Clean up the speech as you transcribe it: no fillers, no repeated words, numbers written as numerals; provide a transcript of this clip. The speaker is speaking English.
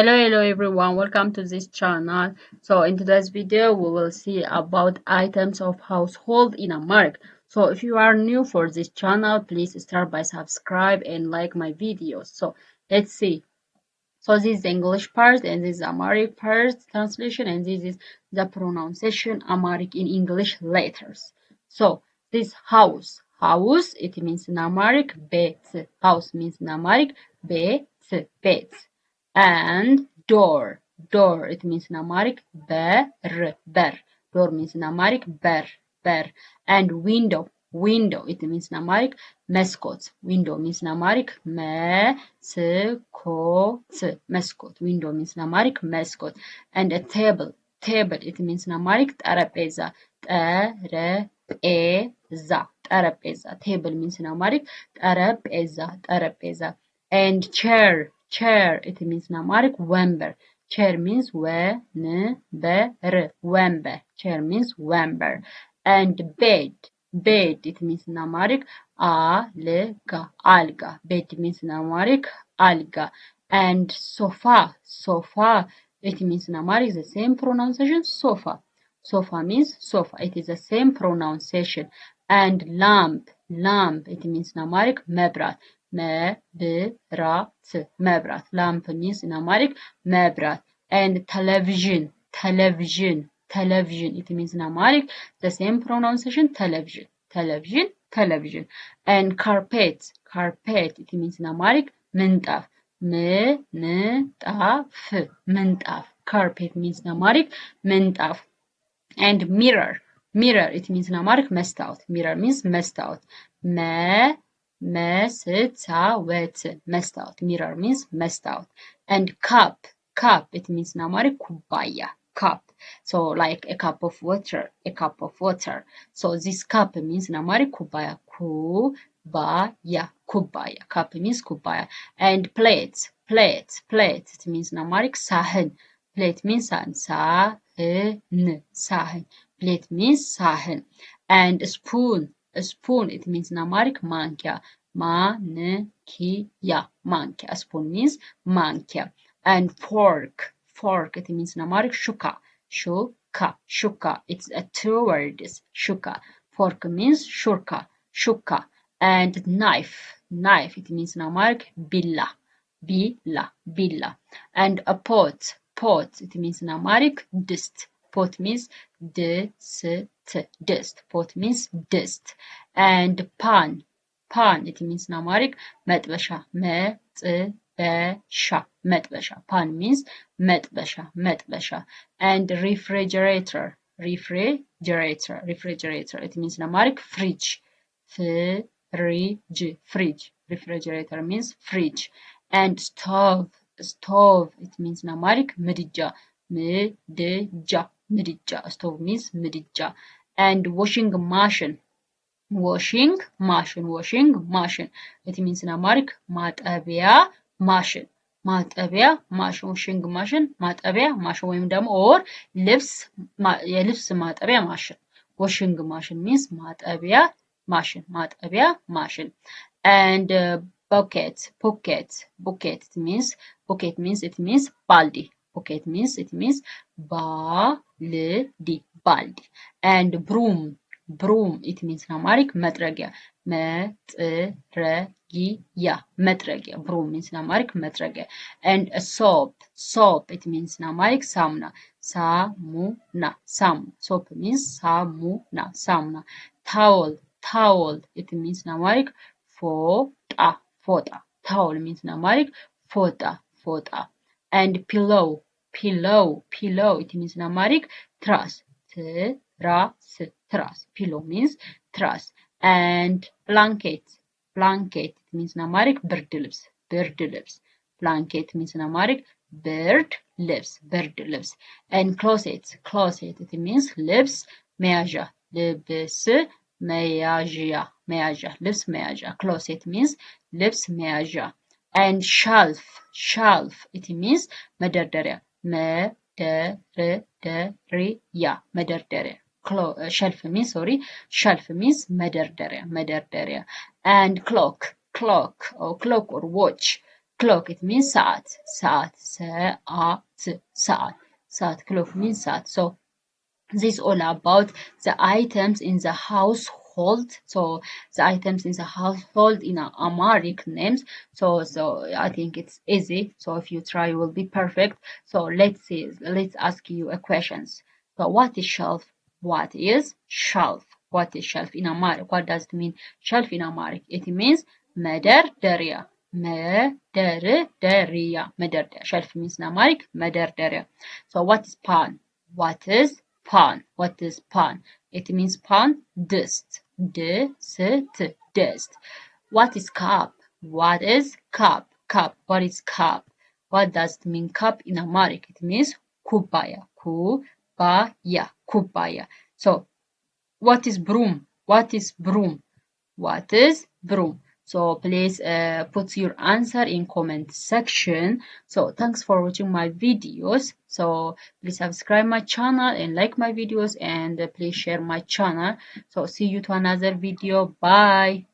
Hello everyone, welcome to this channel. So in today's video we will see about items of household in America. So if you are new for this channel, please start by subscribe and like my videos. So let's see. So this is the English part and this is Amharic part translation, and this is the pronunciation Amharic in English letters. So this house, it means in Amharic bet. House means in Amharic bet, bet. And door, it means in Amharic ber, Door means in Amharic ber. And window, it means in Amharic መስኮት. Window means in Amharic መስኮት. Window means in Amharic መስኮት. And a table, it means in Amharic ጠረጴዛ። Table means in Amharic ጠረጴዛ. And chair, it means in Amharic ወንበር. Chair means ወንበር. Chair means ወንበር. And bed, it means in Amharic alga. Bed means in Amharic alga. And sofa, it means in Amharic the same pronunciation, sofa. Sofa means sofa. It is the same pronunciation. And lamp, it means in Amharic መብራት. መብራት. Lamp means in Amharic መብራት. And television, it means in Amharic the same pronunciation, television. And carpet, it means in Amharic ምንጣፍ. ምንጣፍ. Carpet means in Amharic ምንጣፍ. And mirror, it means in Amharic መስታወት. Mirror means መስታወት. መስታወት. Mirror means መስታወት. And cup, it means in Amharic ኩባያ. Cup. So like a cup of water. So this cup means in Amharic ኩባያ. Cup means ኩባያ. And plate, it means in Amharic ሳህን. Plate means ሳህን. Plate means ሳህን. And spoon, it means in Amharic ማንኪያ. ማንኪያ. Spoon means ማንኪያ. And fork, it means in Amharic ሹካ. It's a two words. ሹካ. Fork means ሹካ. And knife, it means in Amharic ቢላ. And a pot, it means in Amharic ድስት. Pot means ድስት. Pot means ድስት. And pan, it means in Amharic መጥበሻ. Pan means መጥበሻ. And refrigerator, it means in Amharic fridge. Refrigerator means fridge. And stove, it means in Amharic ምድጃ. Stove means ምድጃ. And washing machine, it means in Amharic ማጠቢያ ማሽን። Washing machine ማጠቢያ ማሽን ወይም ደግሞ or የልብስ ማጠቢያ ማሽን። Washing machine means ማጠቢያ ማሽን. And bucket, it means ባልዲ. Bucket means ባልዲ. And broom, it means in Amharic መጥረጊያ. Broom means in Amharic መጥረጊያ. And a soap, it means in Amharic ሳሙና. Soap means ሳሙና. Towel, it means in Amharic ፎጣ. Towel means in Amharic ፎጣ. And pillow, it means in Amharic ትራስ. Pillow means ትራስ. And blanket, it means in Amharic ብርድ ልብስ. Blanket means in Amharic ብርድ ልብስ. And closet, it means ልብስ መያዣ. ልብስ መያዣ. Closet means ልብስ መያዣ. And shelf, it means መደርደሪያ. መደርደሪያ. Shelf means መደርደሪያ. And clock or watch. clock, it means ساعة. ساعة. ساعة. ساعة. ساعة. Clock means ساعة. So this is all about the items in the household. So the items in the household in Amharic names. So I think it's easy. So if you try, you will be perfect. So let's see. Let's ask you a questions. So what is shelf? What is shelf? What is shelf in Amharic? What does it mean? Shelf in Amharic. It means مدردرية. مدردرية. مدردرية. Shelf means in Amharic مدردرية. So what is pan? What is pan? What is pan? It means pan, dust. Dust. What is cup? What is cup? Cup. What is cup? What does it mean cup in Amharic? It means kubaya. Kubaya. Kubaya. So what is broom? What is broom? What is broom? So please put your answer in comment section. So thanks for watching my videos. So please subscribe my channel and like my videos, and please share my channel. So see you to another video. Bye.